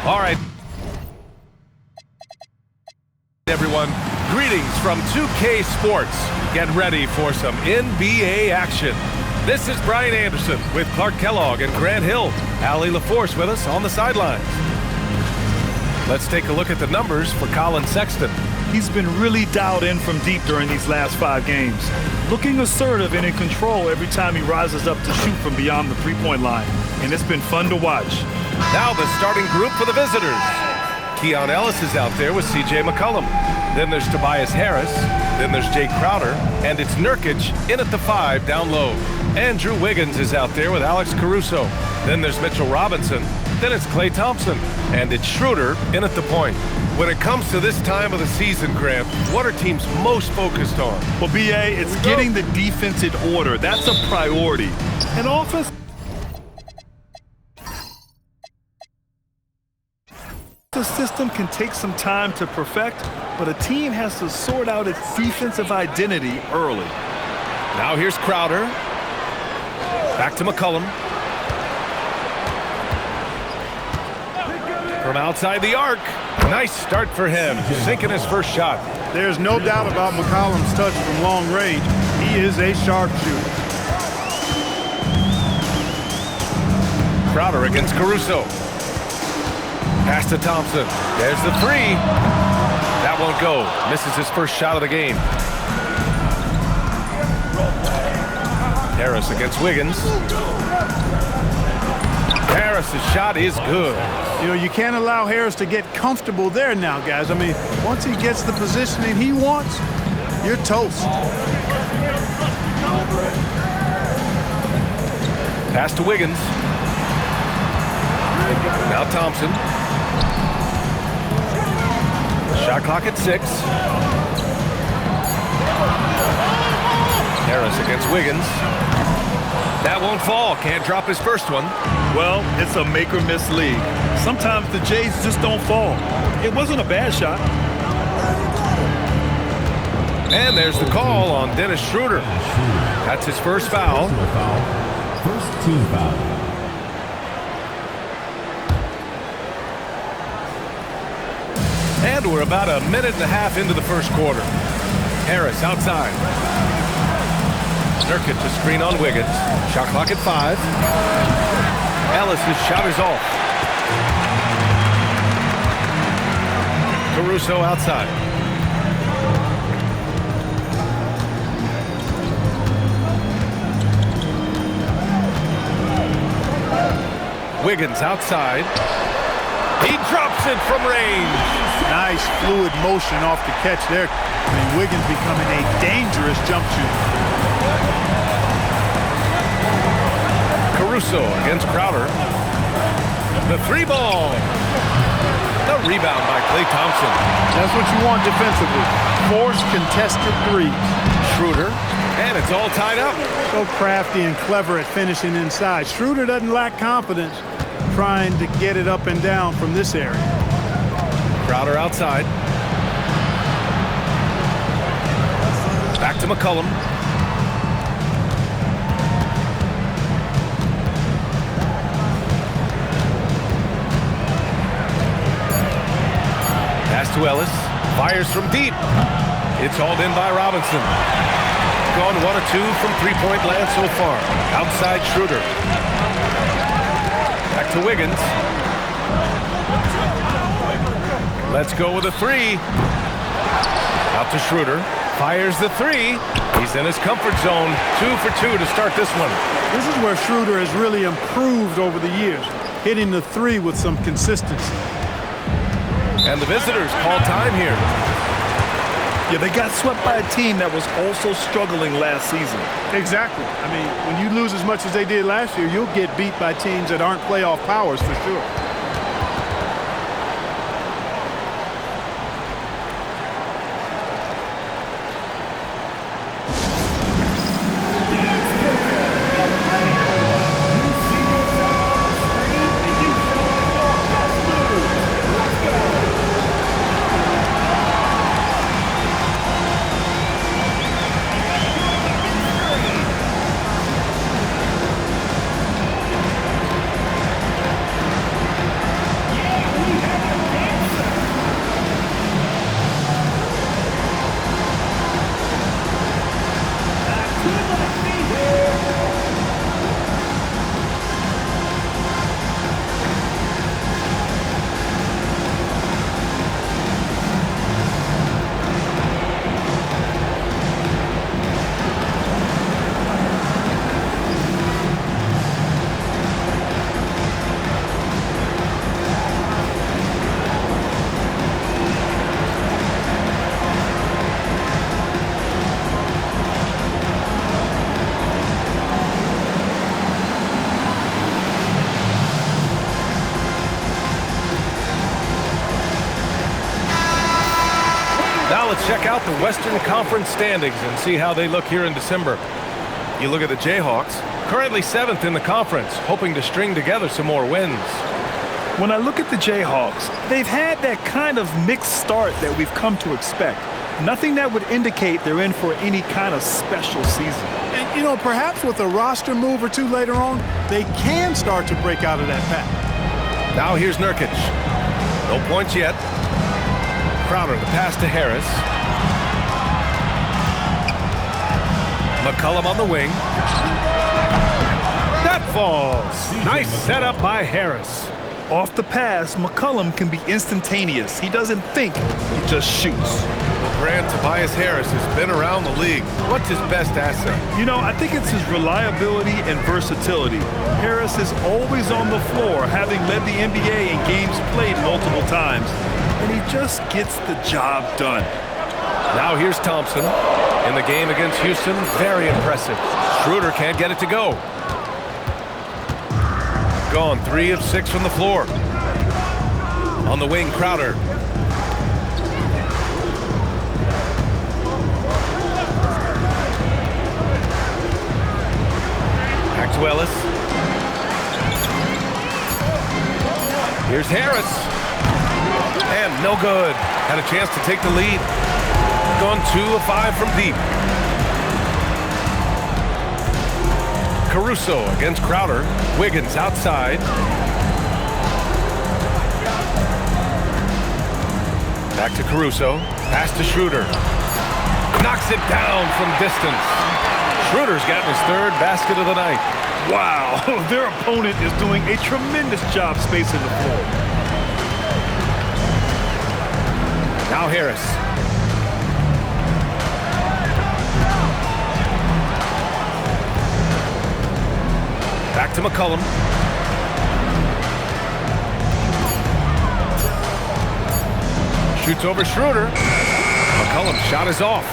All right. Everyone, greetings from 2K Sports. Get ready for some NBA action. This is Brian Anderson with Clark Kellogg and Grant Hill. Allie LaForce with us on the sidelines. Let's take a look at the numbers for Colin Sexton. He's been really dialed in from deep during these last 5 games. Looking assertive and in control every time he rises up to shoot from beyond the three-point line. And it's been fun to watch. Now the starting group for the visitors. Keon Ellis is out there with C.J. McCollum. Then there's Tobias Harris. Then there's Jay Crowder. And it's Nurkic in at the 5 down low. Andrew Wiggins is out there with Alex Caruso. Then there's Mitchell Robinson. Then it's Klay Thompson. And it's Schroeder in at the point. When it comes to this time of the season, Grant, what are teams most focused on? Well, B.A., it's getting the defense in order. That's a priority. And offense. The system can take some time to perfect, but a team has to sort out its defensive identity early. Now here's Crowder. Back to McCollum. From outside the arc. Nice start for him, sinking his first shot. There's no doubt about McCollum's touch from long range. He is a sharpshooter. Crowder against Caruso. Pass to Thompson. There's the 3. That won't go. Misses his first shot of the game. Harris against Wiggins. Harris's shot is good. You know, you can't allow Harris to get comfortable there now, guys. I mean, once he gets the positioning he wants, you're toast. Pass to Wiggins. Now Thompson. Shot clock at 6. Harris against Wiggins. That won't fall. Can't drop his first one. Well, it's a make-or-miss league. Sometimes the Jays just don't fall. It wasn't a bad shot. And there's the call on Dennis Schroeder. That's his first foul. First team foul. And we're about a minute and a half into the first quarter. Harris outside. Nurkic to screen on Wiggins. Shot clock at 5. Ellis' shot is off. Caruso outside. Wiggins outside. He drops it from range. Nice fluid motion off the catch there. I mean, Wiggins becoming a dangerous jump shooter. Caruso against Crowder. The 3-ball. The rebound by Klay Thompson. That's what you want defensively. Force contested threes. Schroeder. And it's all tied up. So crafty and clever at finishing inside. Schroeder doesn't lack confidence trying to get it up and down from this area. Crowder outside. Back to McCollum. Pass to Ellis. Fires from deep. It's hauled in by Robinson. Gone 1 or 2 from three-point land so far. Outside Schroeder. Back to Wiggins. Let's go with a 3. Out to Schroeder. Fires the 3. He's in his comfort zone. 2 for 2 to start this one. This is where Schroeder has really improved over the years, hitting the 3 with some consistency. And the visitors call time here. Yeah, they got swept by a team that was also struggling last season. Exactly. I mean, when you lose as much as they did last year, you'll get beat by teams that aren't playoff powers for sure. Let's check out the Western Conference standings and see how they look here in December. You look at the Jayhawks, currently 7th in the conference, hoping to string together some more wins. When I look at the Jayhawks, they've had that kind of mixed start that we've come to expect. Nothing that would indicate they're in for any kind of special season. And, you know, perhaps with a roster move or two later on, they can start to break out of that pattern. Now here's Nurkic. No points yet. Crowder, the pass to Harris. McCollum on the wing. That falls. Nice setup by Harris. Off the pass, McCollum can be instantaneous. He doesn't think, he just shoots. Grant Tobias Harris has been around the league. What's his best asset? You know, I think it's his reliability and versatility. Harris is always on the floor, having led the NBA in games played multiple times. And he just gets the job done. Now here's Thompson. In the game against Houston, very impressive. Schroeder can't get it to go. Gone 3 of 6 from the floor. On the wing, Crowder. Back to Ellis. Here's Harris. And no good. Had a chance to take the lead. Gone 2 of 5 from deep. Caruso against Crowder. Wiggins outside. Back to Caruso. Pass to Schroeder. Knocks it down from distance. Schroeder's gotten his 3rd basket of the night. Wow, their opponent is doing a tremendous job spacing the floor. Now Harris. Back to McCollum. Shoots over Schroeder. McCollum's shot is off.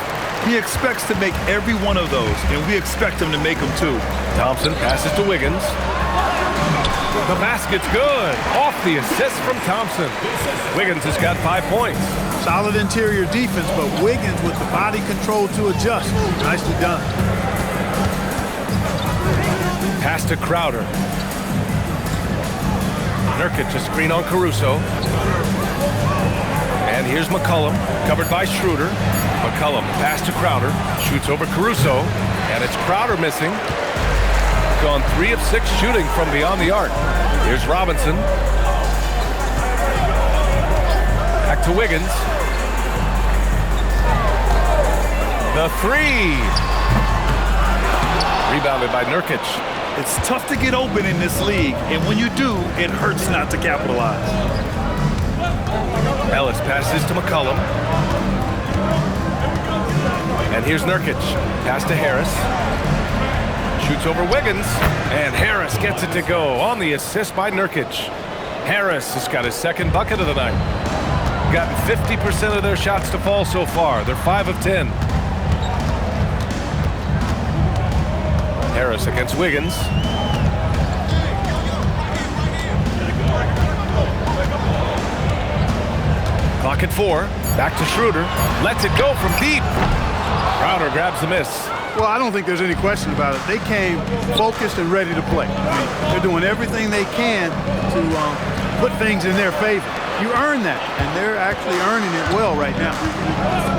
He expects to make every one of those, and we expect him to make them too. Thompson passes to Wiggins. The basket's good. Off the assist from Thompson. Wiggins has got 5 points. Solid interior defense, but Wiggins with the body control to adjust. Nicely done. Pass to Crowder. Nurkic a screen on Caruso. And here's McCollum, covered by Schroeder. McCollum pass to Crowder. Shoots over Caruso. And it's Crowder missing. Gone 3 of 6 shooting from beyond the arc. Here's Robinson. Back to Wiggins. The 3. Rebounded by Nurkic. It's tough to get open in this league, and when you do, it hurts not to capitalize. Ellis passes to McCollum. And here's Nurkic. Pass to Harris. Shoots over Wiggins. And Harris gets it to go on the assist by Nurkic. Harris has got his 2nd bucket of the night. Gotten 50% of their shots to fall so far. They're 5 of 10. Harris against Wiggins. Clock at 4. Back to Schroeder. Lets it go from deep. Crowder grabs the miss. Well, I don't think there's any question about it. They came focused and ready to play. I mean, they're doing everything they can to put things in their favor. You earn that, and they're actually earning it well right now.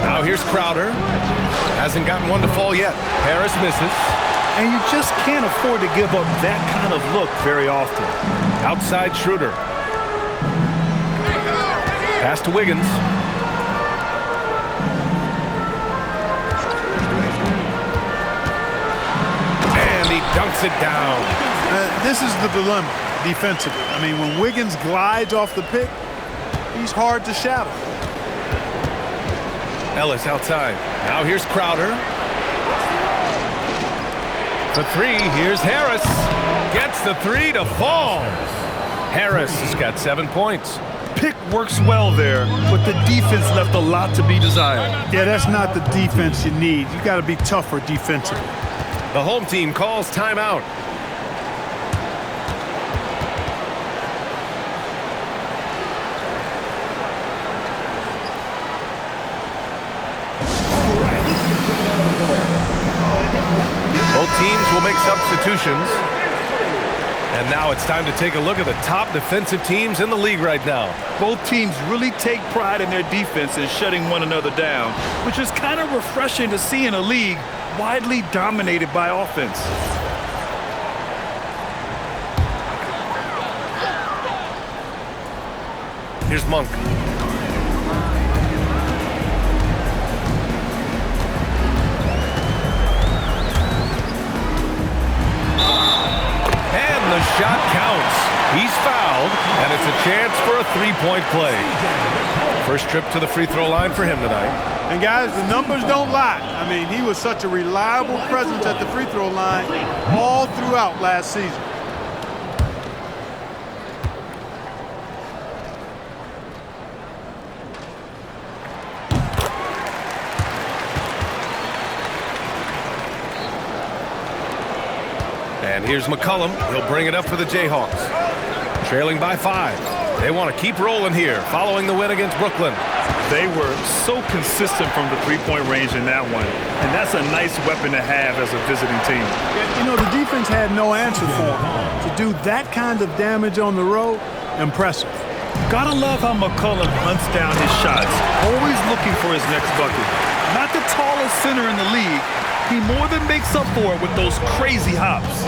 Now here's Crowder. Hasn't gotten one to fall yet. Harris misses. And you just can't afford to give up that kind of look very often. Outside Schroeder. Pass to Wiggins. And he dunks it down. This is the dilemma defensively. I mean, when Wiggins glides off the pick, he's hard to shadow. Ellis outside. Now here's Crowder. The 3, here's Harris. Gets the 3 to fall. Harris has got 7 points. Pick works well there, but the defense left a lot to be desired. Yeah, that's not the defense you need. You got to be tougher defensively. The home team calls timeout. substitutions. And now it's time to take a look at the top defensive teams in the league right now. Both teams really take pride in their defense and shutting one another down, which is kind of refreshing to see in a league widely dominated by offense. Here's Monk. And the shot counts. He's fouled, and it's a chance for a three-point play. First trip to the free throw line for him tonight. And guys, the numbers don't lie. I mean, he was such a reliable presence at the free throw line all throughout last season. And here's McCollum. He'll bring it up for the Jayhawks. Trailing by 5. They want to keep rolling here following the win against Brooklyn. They were so consistent from the three-point range in that one, and that's a nice weapon to have as a visiting team. You know, the defense had no answer for him. To do that kind of damage on the road, impressive. Gotta love how McCollum hunts down his shots, always looking for his next bucket. Not the tallest center in the league, he more than makes up for it with those crazy hops.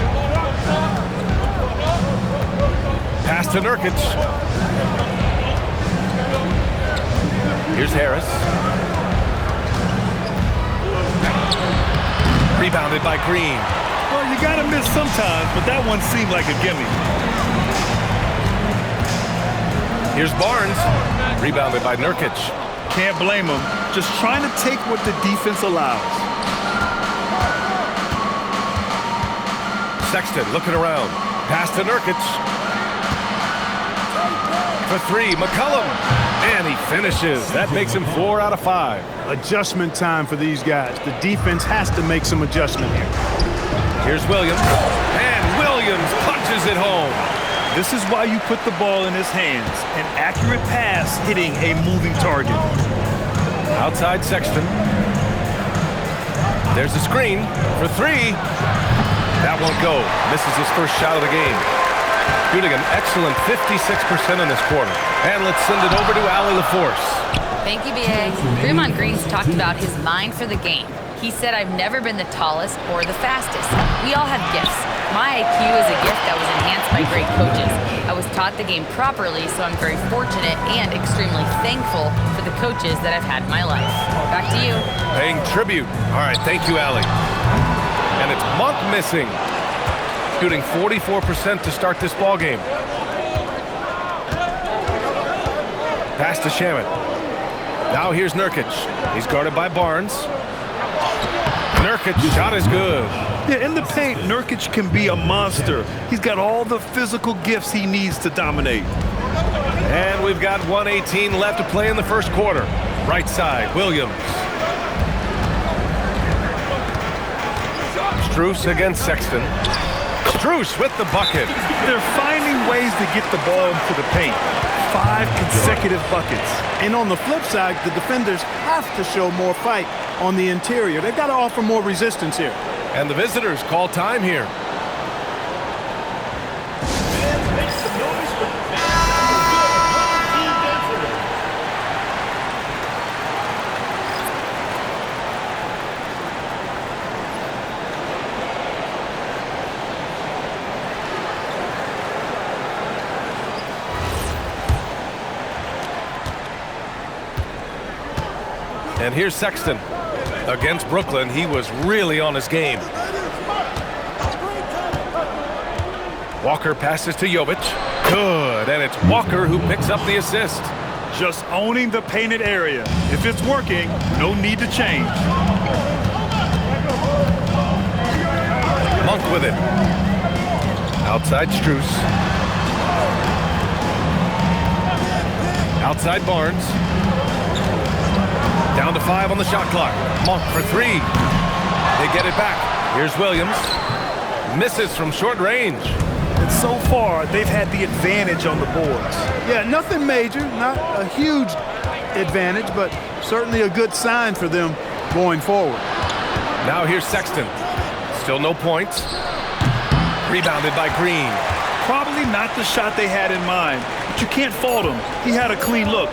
Pass to Nurkic. Here's Harris. Rebounded by Green. Well, you gotta miss sometimes, but that one seemed like a gimme. Here's Barnes. Rebounded by Nurkic. Can't blame him. Just trying to take what the defense allows. Sexton looking around. Pass to Nurkic. For 3, McCollum. And he finishes. That makes him 4 out of 5. Adjustment time for these guys. The defense has to make some adjustment here. Here's Williams. And Williams punches it home. This is why you put the ball in his hands. An accurate pass hitting a moving target. Outside Sexton. There's the screen for 3. That won't go. Misses his first shot of the game. Shooting an excellent 56% in this quarter. And let's send it over to Allie LaForce. Thank you, B.A. Draymond Green's talked about his mind for the game. He said, I've never been the tallest or the fastest. We all have gifts. My IQ is a gift that was enhanced by great coaches. I was taught the game properly, so I'm very fortunate and extremely thankful for the coaches that I've had in my life. Back to you. Paying tribute. All right, thank you, Allie. And it's Monk missing. Shooting 44% to start this ball game. Pass to Shamet. Now here's Nurkic. He's guarded by Barnes. Nurkic shot is good. Yeah, in the paint, Nurkic can be a monster. He's got all the physical gifts he needs to dominate. And we've got 1:18 left to play in the first quarter. Right side, Williams. Strus against Sexton. Strus with the bucket. They're finding ways to get the ball into the paint. 5 consecutive buckets. And on the flip side, the defenders have to show more fight on the interior. They've got to offer more resistance here. And the visitors call time here. And here's Sexton. Against Brooklyn, he was really on his game. Walker passes to Jovic. Good, and it's Walker who picks up the assist. Just owning the painted area. If it's working, no need to change. Monk with it. Outside Strus. Outside Barnes. Down to 5 on the shot clock. Monk for 3. They get it back. Here's Williams. Misses from short range. And so far, they've had the advantage on the boards. Yeah, nothing major, not a huge advantage, but certainly a good sign for them going forward. Now here's Sexton. Still no points. Rebounded by Green. Probably not the shot they had in mind, but you can't fault him. He had a clean look.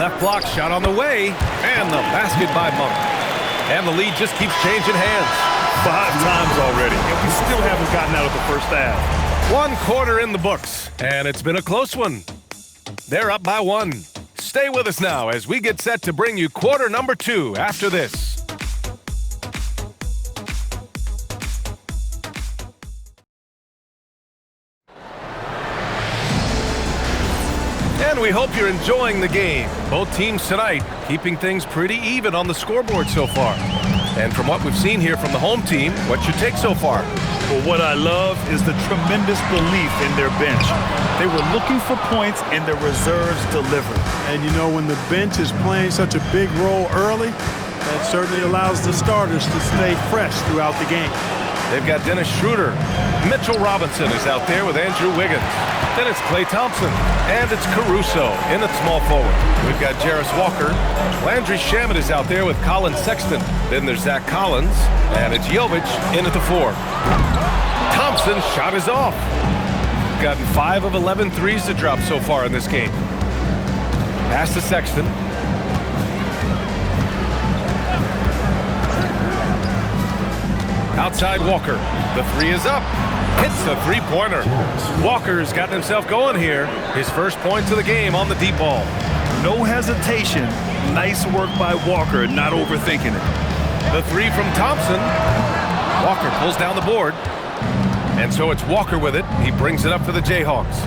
Left block shot on the way, and the basket by Monk. And the lead just keeps changing hands. 5 times already, and we still haven't gotten out of the first half. 1 quarter in the books, and it's been a close one. They're up by 1. Stay with us now as we get set to bring you quarter number 2 after this. And we hope you're enjoying the game. Both teams tonight keeping things pretty even on the scoreboard so far. And from what we've seen here from the home team, what's your take so far? Well, what I love is the tremendous belief in their bench. They were looking for points, and their reserves delivered. And you know, when the bench is playing such a big role early, that certainly allows the starters to stay fresh throughout the game. They've got Dennis Schroeder. Mitchell Robinson is out there with Andrew Wiggins. Then it's Klay Thompson. And it's Caruso in at small forward. We've got Jarris Walker. Landry Shamet is out there with Colin Sexton. Then there's Zach Collins. And it's Jovic in at the 4. Thompson's shot is off. Gotten 5 of 11 threes to drop so far in this game. Pass to Sexton. Outside Walker. The 3 is up. Hits the 3-pointer. Walker's gotten himself going here. His first points of the game on the deep ball. No hesitation. Nice work by Walker, not overthinking it. The 3 from Thompson. Walker pulls down the board. And so it's Walker with it. He brings it up for the Jayhawks.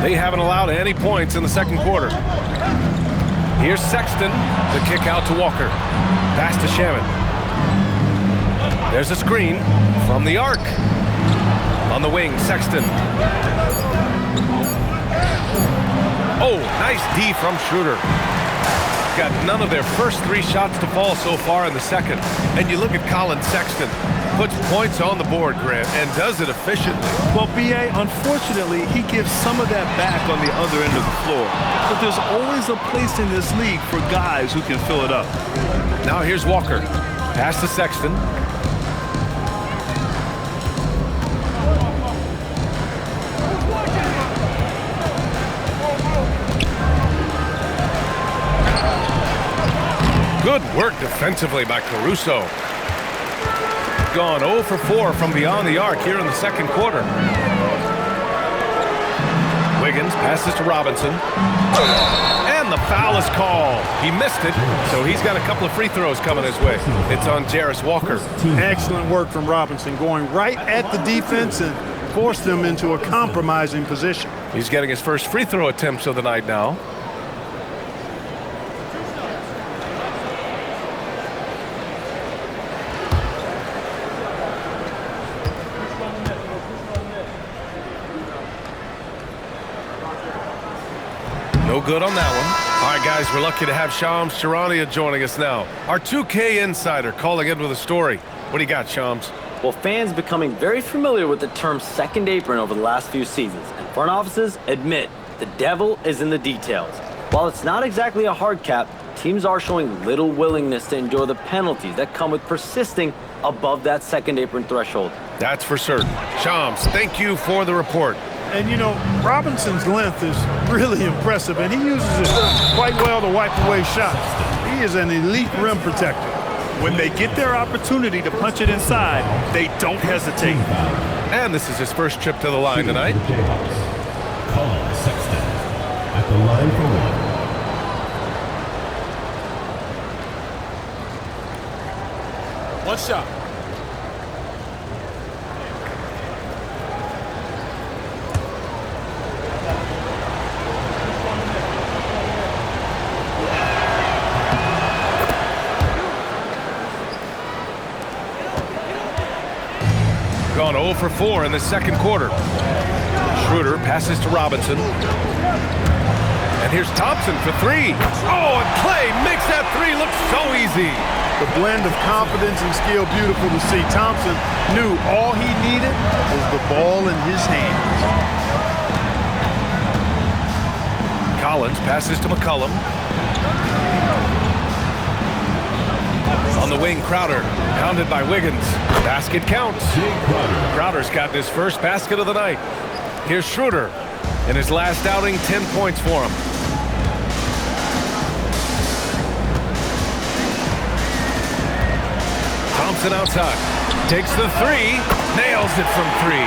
They haven't allowed any points in the second quarter. Here's Sexton. The kick out to Walker. Pass to Shamet. There's a screen from the arc. On the wing, Sexton. Oh, nice D from Schroeder. Got none of their first 3 shots to fall so far in the second. And you look at Colin Sexton. Puts points on the board, Grant, and does it efficiently. Well, B.A., unfortunately, he gives some of that back on the other end of the floor. But there's always a place in this league for guys who can fill it up. Now here's Walker. Pass to Sexton. Good work defensively by Caruso. Gone 0 for 4 from beyond the arc here in the second quarter. Wiggins passes to Robinson. And the foul is called. He missed it, so he's got a couple of free throws coming his way. It's on Jarris Walker. Excellent work from Robinson, going right at the defense and forced them into a compromising position. He's getting his first free throw attempts of the night now. No good on that one. All right, guys, we're lucky to have Shams Charania joining us now. Our 2K insider calling in with a story. What do you got, Shams? Well, fans becoming very familiar with the term second apron over the last few seasons, and front offices admit the devil is in the details. While it's not exactly a hard cap, teams are showing little willingness to endure the penalties that come with persisting above that second apron threshold. That's for certain. Shams, thank you for the report. And, you know, Robinson's length is really impressive, and he uses it quite well to wipe away shots. He is an elite rim protector. When they get their opportunity to punch it inside, they don't hesitate. And this is his first trip to the line tonight. Colin Sexton at the line for 1. One shot. Gone 0 for 4 in the second quarter. Schroeder passes to Robinson. And here's Thompson for 3. Oh, and Klay makes that 3 look so easy. The blend of confidence and skill, beautiful to see. Thompson knew all he needed was the ball in his hands. Collins passes to McCollum. On On the wing, Crowder, pounded by Wiggins. Basket counts. Crowder's gotten his first basket of the night. Here's Schroeder. In his last outing, 10 points for him. Thompson outside. Takes the three. Nails it from three.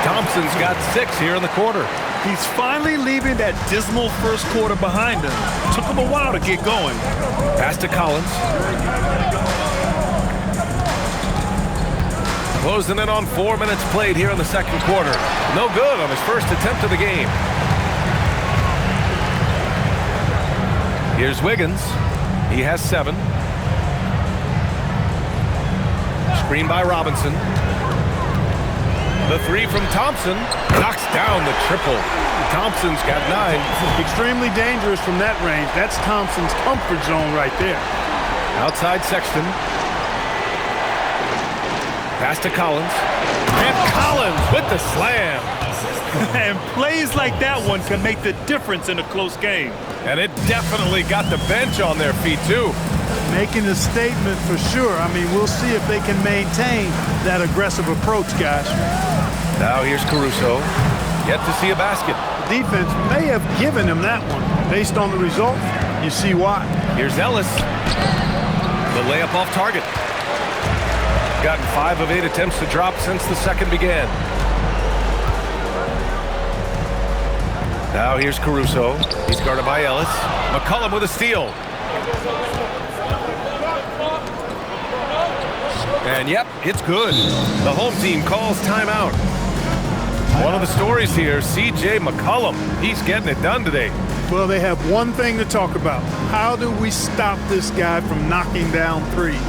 Thompson's got 6 here in the quarter. He's finally leaving that dismal first quarter behind him. Took him a while to get going. Pass to Collins. Closing in on 4 minutes played here in the second quarter. No good on his first attempt of the game. Here's Wiggins. He has 7. Screen by Robinson. The three from Thompson knocks down the triple. Thompson's got 9. Extremely dangerous from that range. That's Thompson's comfort zone right there. Outside Sexton. Pass to Collins. And Collins with the slam. And plays like that one can make the difference in a close game. And it definitely got the bench on their feet, too. Making a statement for sure. I mean, we'll see if they can maintain that aggressive approach, guys. Now here's Caruso. Yet to see a basket. The defense may have given him that one. Based on the result, you see why. Here's Ellis. The layup off target. Gotten 5 of 8 attempts to drop since the second began. Now here's Caruso. He's guarded by Ellis. McCollum with a steal. And yep, it's good. The home team calls timeout. One of the stories here, C.J. McCollum. He's getting it done today. Well, they have one thing to talk about. How do we stop this guy from knocking down threes?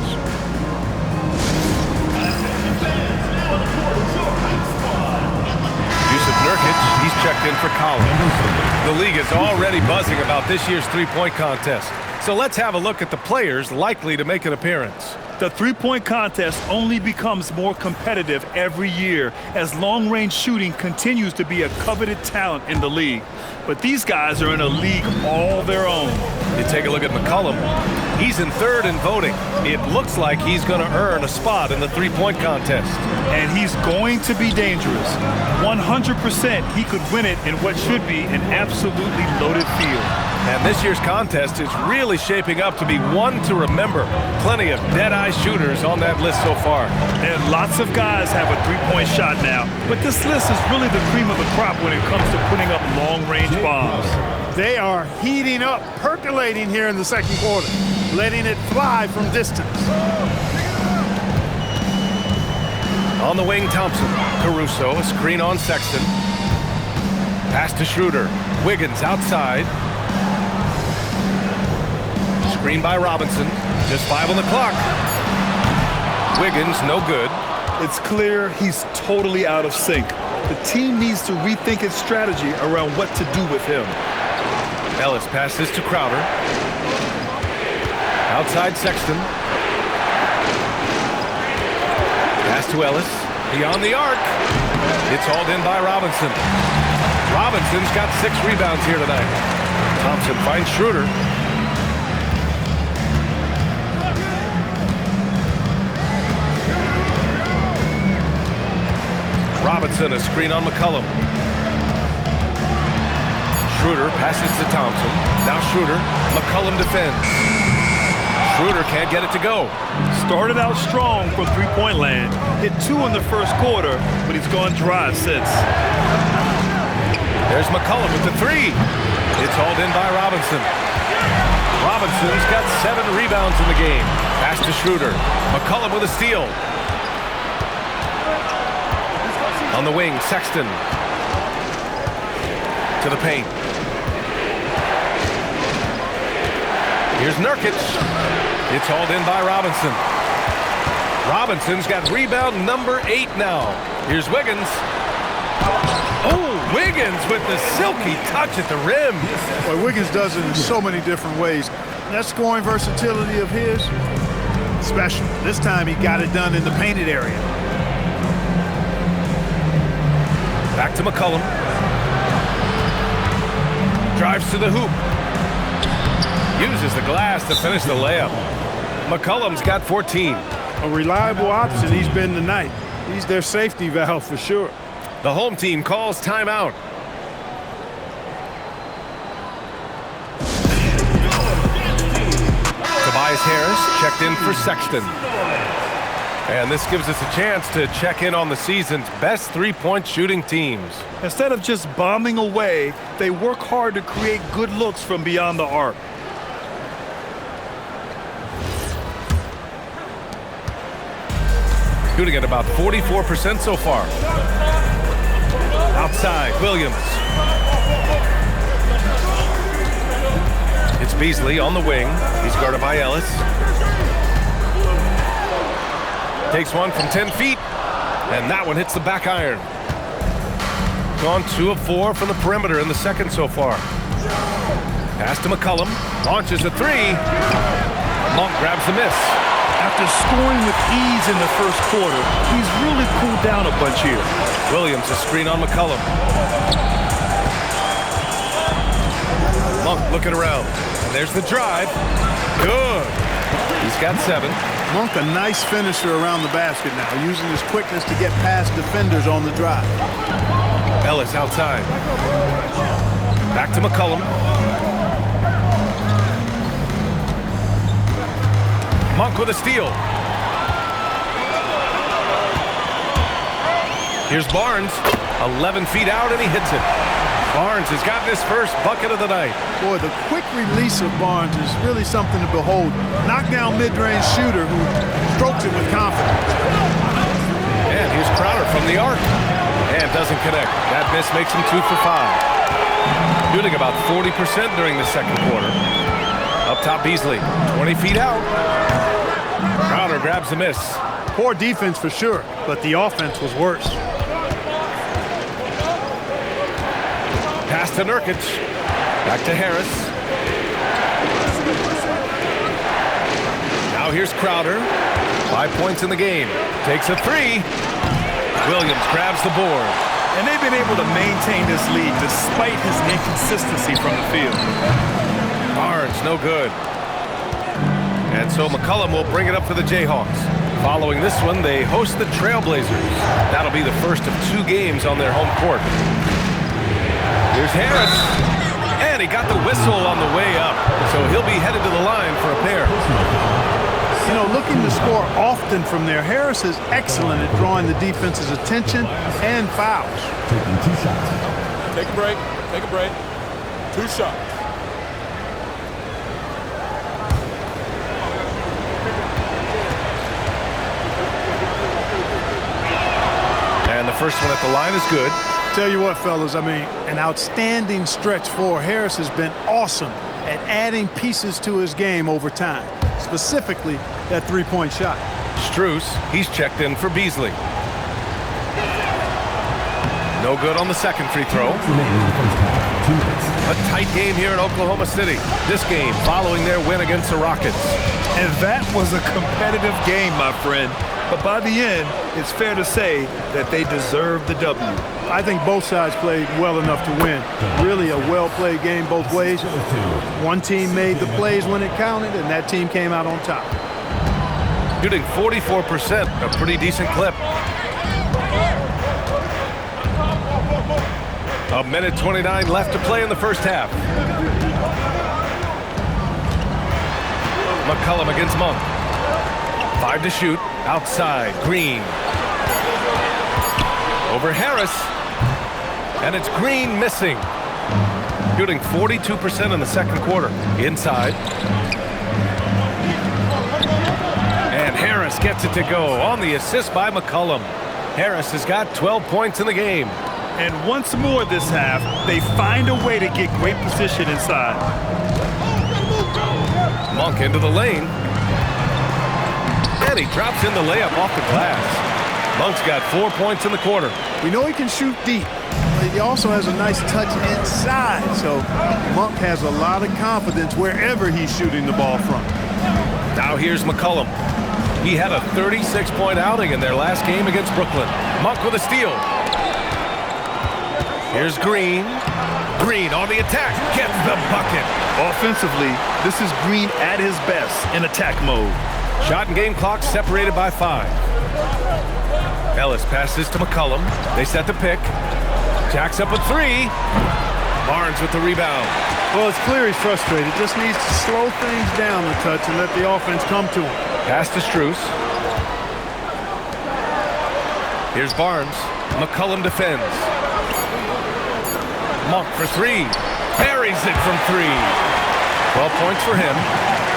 Nurkic, he's checked in for Collins. The league is already buzzing about this year's three-point contest. So let's have a look at the players likely to make an appearance. The three-point contest only becomes more competitive every year as long-range shooting continues to be a coveted talent in the league. But these guys are in a league all their own. You take a look at McCollum. He's in 3rd in voting. It looks like he's going to earn a spot in the three-point contest. And he's going to be dangerous. 100% he could win it in what should be an absolutely loaded field. And this year's contest is really shaping up to be one to remember. Plenty of dead-eye shooters on that list so far. And lots of guys have a three-point shot now. But this list is really the cream of the crop when it comes to putting up long-range bombs. They are heating up, percolating here in the second quarter, letting it fly from distance. On the wing, Thompson. Caruso, a screen on Sexton. Pass to Schroeder. Wiggins outside. Screen by Robinson. Just 5 on the clock. Wiggins, no good. It's clear he's totally out of sync. The team needs to rethink its strategy around what to do with him. Ellis passes to Crowder. Outside Sexton. Pass to Ellis. Beyond the arc. It's hauled in by Robinson. Robinson's got 6 rebounds here tonight. Thompson finds Schroeder. Robinson, a screen on McCollum. Schroeder passes to Thompson. Now Schroeder. McCollum defends. Schroeder can't get it to go. Started out strong from three-point land. Hit 2 in the first quarter, but he's gone dry since. There's McCollum with the 3. It's hauled in by Robinson. Robinson's got 7 rebounds in the game. Pass to Schroeder. McCollum with a steal. On the wing, Sexton. To the paint. Here's Nurkic. It's hauled in by Robinson. Robinson's got rebound number 8 now. Here's Wiggins. Oh, Wiggins with the silky touch at the rim. Boy, Wiggins does it in so many different ways. That scoring versatility of his, special. This time he got it done in the painted area. Back to McCollum. Drives to the hoop. Uses the glass to finish the layup. McCollum's got 14. A reliable option he's been tonight. He's their safety valve for sure. The home team calls timeout. Tobias Harris checked in for Sexton. And this gives us a chance to check in on the season's best three-point shooting teams. Instead of just bombing away, they work hard to create good looks from beyond the arc. Shooting at about 44% so far. Outside, Williams. It's Beasley on the wing. He's guarded by Ellis. Takes one from 10 feet, and that one hits the back iron. Gone 2 of 4 from the perimeter in the second so far. Pass to McCollum, launches a three. Monk grabs the miss. After scoring with ease in the first quarter, he's really cooled down a bunch here. Williams, a screen on McCollum. Monk looking around, and there's the drive. Good. He's got 7. Monk, a nice finisher around the basket now, using his quickness to get past defenders on the drive. Ellis outside. Back to McCollum. Monk with a steal. Here's Barnes. 11 feet out, and he hits it. Barnes has gotten his first bucket of the night. Boy, the quick release of Barnes is really something to behold. Knockdown mid-range shooter who strokes it with confidence. And here's Crowder from the arc. And doesn't connect. That miss makes him 2 for 5. Shooting about 40% during the second quarter. Up top, Beasley. 20 feet out. Crowder grabs the miss. Poor defense for sure, but the offense was worse. Pass to Nurkic. Back to Harris. Now here's Crowder. 5 points in the game. Takes a three. Williams grabs the board. And they've been able to maintain this lead despite his inconsistency from the field. Barnes, no good. And so McCollum will bring it up for the Jayhawks. Following this one, they host the Trailblazers. That'll be the first of 2 games on their home court. Here's Harris. And he got the whistle on the way up. So he'll be headed to the line for a pair. You know, looking to score often from there, Harris is excellent at drawing the defense's attention and fouls. Taking 2 shots. Take a break. Take a break. 2 shots. And the first one at the line is good. Tell you what, fellas, I mean, an outstanding stretch for Harris has been awesome at adding pieces to his game over time, specifically that three-point shot. Strus, he's checked in for Beasley. No good on the second free throw. Remaining in the first half. 2 minutes. A tight game here in Oklahoma City. This game following their win against the Rockets. And that was a competitive game, my friend. But by the end, it's fair to say that they deserved the W. I think both sides played well enough to win. Really a well-played game both ways. One team made the plays when it counted, and that team came out on top. Shooting 44%, a pretty decent clip. A minute 29 left to play in the first half. McCollum against Monk. 5 to shoot. Outside, Green. Over Harris. And it's Green missing. Shooting 42% in the second quarter. Inside. And Harris gets it to go on the assist by McCollum. Harris has got 12 points in the game. And once more this half, they find a way to get great position inside. Monk into the lane. And he drops in the layup off the glass. Monk's got 4 points in the quarter. We know he can shoot deep, but he also has a nice touch inside. So Monk has a lot of confidence wherever he's shooting the ball from. Now here's McCollum. He had a 36-point outing in their last game against Brooklyn. Monk with a steal. Here's Green. Green on the attack. Gets the bucket. Offensively, this is Green at his best in attack mode. Shot and game clock separated by 5. Ellis passes to McCollum. They set the pick. Jacks up a 3. Barnes with the rebound. Well, it's clear he's frustrated. Just needs to slow things down a touch and let the offense come to him. Pass to Strus. Here's Barnes. McCollum defends. Monk for 3. Buries it from 3. 12 points for him.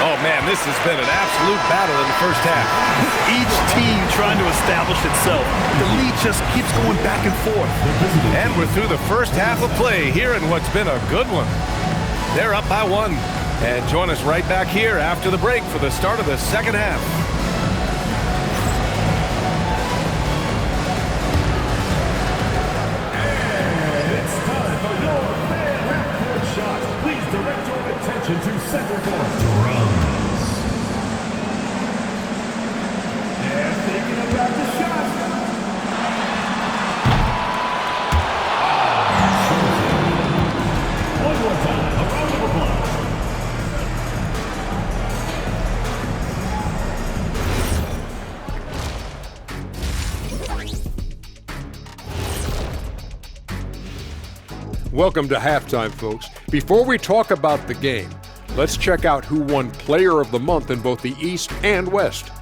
Oh, man, this has been an absolute battle in the first half. Each team trying to establish itself. The lead just keeps going back and forth. And we're through the first half of play here in what's been a good one. They're up by 1. And join us right back here after the break for the start of the second half. To center court. Drums. They're thinking about the shot. One more time. A round of applause. Welcome to halftime, folks. Before we talk about the game, let's check out who won Player of the Month in both the East and West.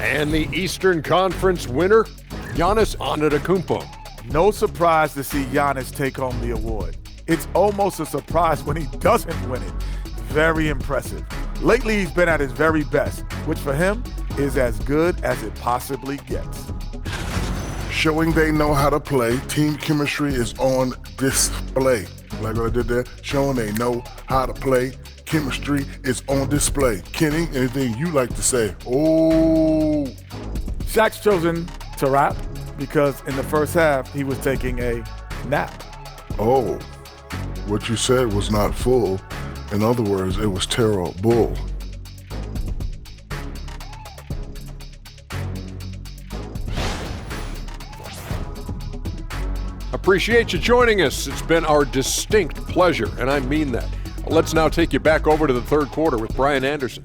And the Eastern Conference winner, Giannis Antetokounmpo. No surprise to see Giannis take home the award. It's almost a surprise when he doesn't win it. Very impressive. Lately, he's been at his very best, which for him is as good as it possibly gets. Showing they know how to play, team chemistry is on display. Like I did there, showing they know how to play, chemistry is on display. Kenny, anything you like to say? Oh. Shaq's chosen to rap because in the first half, he was taking a nap. Oh, what you said was not full. In other words, it was terrible. Appreciate you joining us. It's been our distinct pleasure, and I mean that. Let's now take you back over to the third quarter with Brian Anderson.